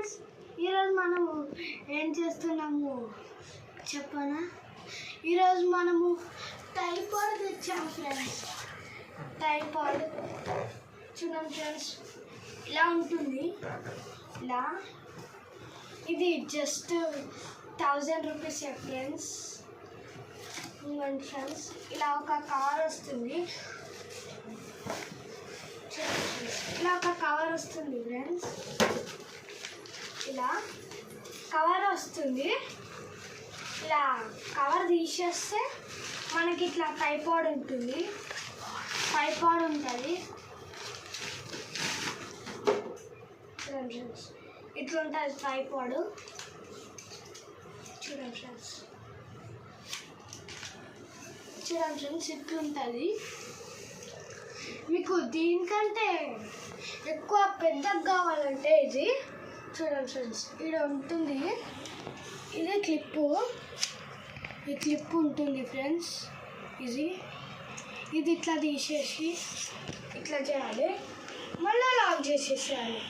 Friends, ఈరోజు మనము ఏం చేస్తున్నాము చెప్పనా? ఈరోజు మనము ట్రైపాడ్ తెచ్చాము ఫ్రెండ్స్. ట్రైపాడ్ చూడండి ఫ్రెండ్స్, ఇలా ఉంటుంది. ఇలా ఇది జస్ట్ 1000 రూపీస్ ఫ్రెండ్స్. ఇవ్వండి ఫ్రెండ్స్, ఇలా ఒక కవర్ వస్తుంది. ఇలా ఒక కవర్ వస్తుంది ఫ్రెండ్స్. ఇలా కవర్ వస్తుంది. ఇలా కవర్ తీసేస్తే మనకి ఇట్లా ట్రైపాడ్ ఉంటుంది. ట్రైపాడ్ ఉంటుంది ఫ్రెండ్స్. ఇట్లా ఉంటుంది ట్రైపాడ్. చూడండి ఫ్రెండ్స్, ఇట్లుంటుంది. మీకు దీనికంటే ఎక్కువ పెద్దగా కావాలంటే ఇది చూడండి ఫ్రెండ్స్, ఇక్కడ ఉంటుంది. ఇది క్లిప్పు, ఈ క్లిప్ ఉంటుంది ఫ్రెండ్స్. ఇది ఇట్లా తీసేసి ఇట్లా చేయాలి, మళ్ళీ లాక్ చేసేసేయాలి.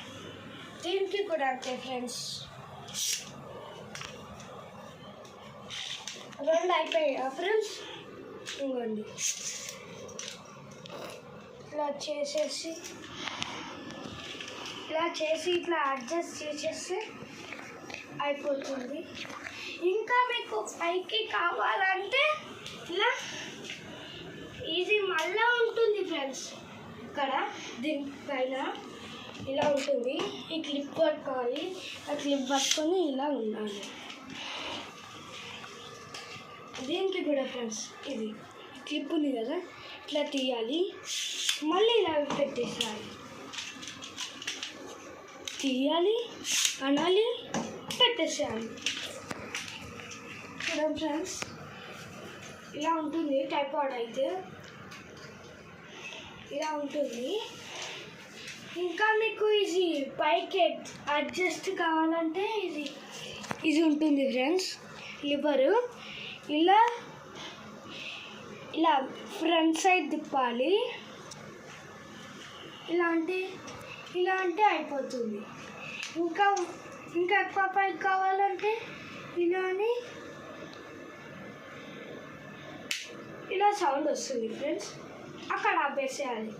దీనికి కూడా అంతే ఫ్రెండ్స్. రెండు అయిపోయాయి ఫ్రెండ్స్. ఇంకోండి ఇలా చేసి ఇట్లా అడ్జస్ట్ చేసేస్తే అయిపోతుంది. ఇంకా మీకు పైకి కావాలంటే ఇలా ఇది మళ్ళీ ఉంటుంది ఫ్రెండ్స్. ఇక్కడ దీనిపైన ఇలా ఉంటుంది. ఈ క్లిప్ పట్టుకోవాలి. ఆ క్లిప్ పట్టుకొని ఇలా ఉండాలి. దీనికి కూడా ఫ్రెండ్స్ ఇది క్లిప్ ఉంది కదా, ఇట్లా తీయాలి, మళ్ళీ ఇలా పెట్టేసేయాలి. తీయాలి, అనాలి, పెట్టేసేయాలి. చూడండి ఫ్రెండ్స్, ఇలా ఉంటుంది. ట్రైపాడ్ అయితే ఇలా ఉంటుంది. ఇంకా మీకు ఇది పైకి అడ్జస్ట్ కావాలంటే ఇది ఉంటుంది ఫ్రెండ్స్. లివరు ఇలా ఫ్రంట్ సైడ్ తిప్పాలి. ఇలా అంటే అయిపోతుంది. ఇంకా ఎక్కువ పైకి కావాలంటే ఇలా సౌండ్ వస్తుంది ఫ్రెండ్స్, అక్కడ ఆపేసేయాలి.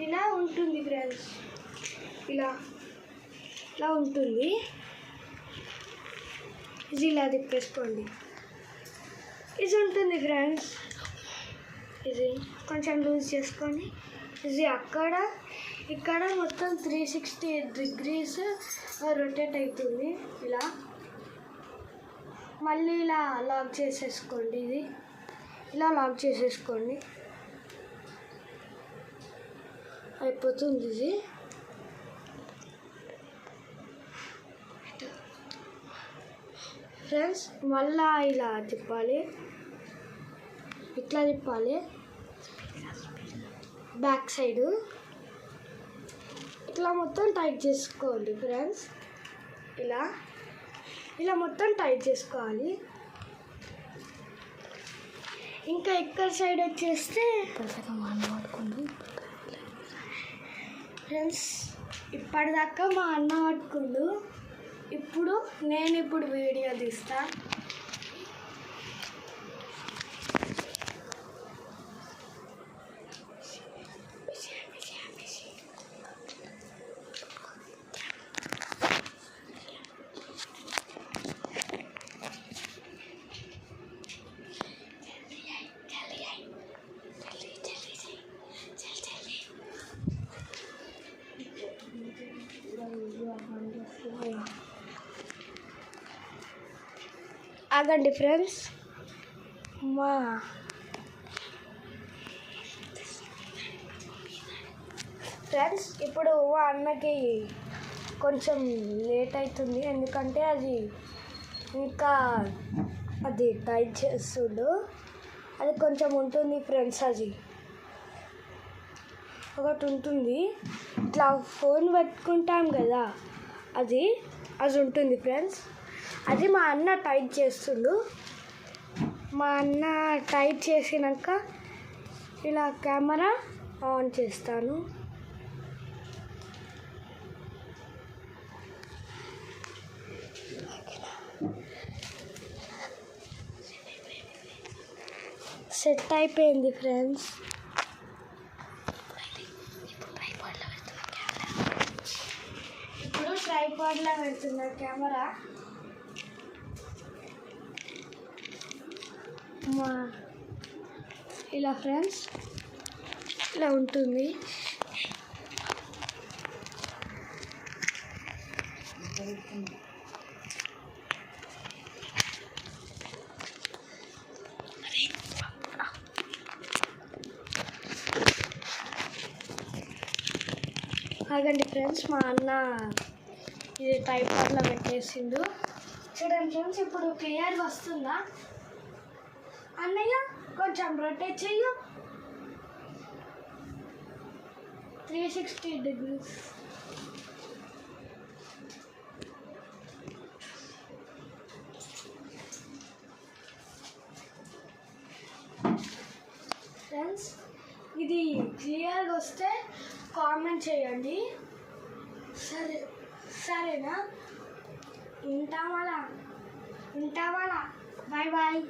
ఇలా ఉంటుంది ఫ్రెండ్స్. ఇలా ఉంటుంది. ఇది ఇలా తిప్పేసుకోండి. ఇది ఉంటుంది ఫ్రెండ్స్. ఇది కొంచెం లూజ్ చేసుకొని ఇది ఇక్కడ మొత్తం 360 degrees రొటేట్ అవుతుంది. ఇలా మళ్ళీ ఇలా లాక్ చేసేసుకోండి. ఇది ఇలా లాక్ చేసేసుకోండి, అయిపోతుంది. ఇది ఫ్రెండ్స్ మళ్ళా ఇలా తిప్పాలి, ఇట్లా తిప్పాలి. బ్యాక్ సైడు ఇట్లా మొత్తం టైట్ చేసుకోండి ఫ్రెండ్స్. ఇలా మొత్తం టైట్ చేసుకోవాలి. ఇంకా ఎక్కడ సైడ్ వచ్చేస్తే ఫ్రెండ్స్, ఇప్పటిదాకా మా అన్న పట్టుకుండు. నేను వీడియో తీస్తా. ఆగండి ఫ్రెండ్స్, ఇప్పుడు మా అన్నకి కొంచెం లేట్ అవుతుంది. ఎందుకంటే ఇంకా టైట్ చేస్తుండు. అది కొంచెం ఉంటుంది ఫ్రెండ్స్. ఒకటి ఉంటుంది, ఇట్లా ఫోన్ పెట్టుకుంటాం కదా, అది ఉంటుంది ఫ్రెండ్స్. అది మా అన్న టైట్ చేస్తుండు. మా అన్న టైట్ చేసినాక ఇలా కెమెరా ఆన్ చేస్తాను. సెట్ అయిపోయింది ఫ్రెండ్స్. ఇప్పుడు ట్రైపాడ్లో పెడుతున్న కెమెరా. ఇలా ఫ్రెండ్స్ ఇలా ఉంటుంది. ఆగండి ఫ్రెండ్స్, మా అన్న ఇది ట్రైపాడ్లో పెట్టేసిండు. చూడండి ఫ్రెండ్స్, ఇప్పుడు క్లియర్ వస్తుందా? అన్నయ్య కొంచెం రొటేట్ చెయ్యు. 360 degrees. ఫ్రెండ్స్, ఇది క్లియర్గా వస్తే కామెంట్ చేయండి. సరేనా? ఉంటామలా. Bye bye.